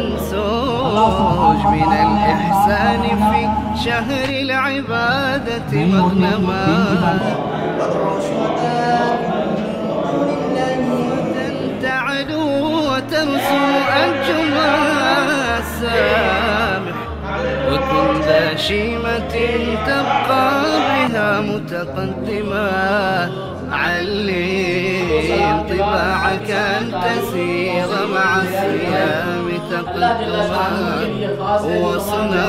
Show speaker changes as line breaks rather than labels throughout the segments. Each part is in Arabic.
وانسوج من الإحسان في شهر العبادة مغنما. تعلو وترسو أنجما السامح، وكن ذا شيمة تبقى بها متقدما. علم طباعك أن تسير مع الصيام تقدما، واصنع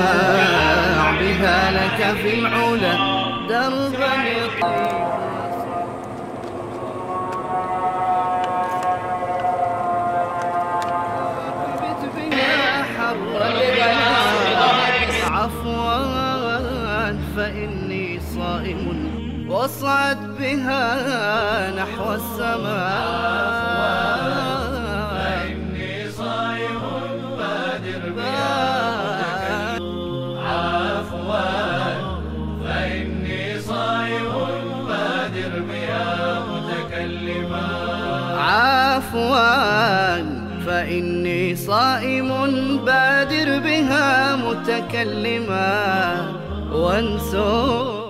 بها لك في العلا دربا يطيب. عفوا فإني صائم، واصعد بها نحو السماء. فإني صائم بادر بها عفوا، فإني صائم بادر بها متكلما. عفوا فإني صائم بادر بها متكلما. وانسوا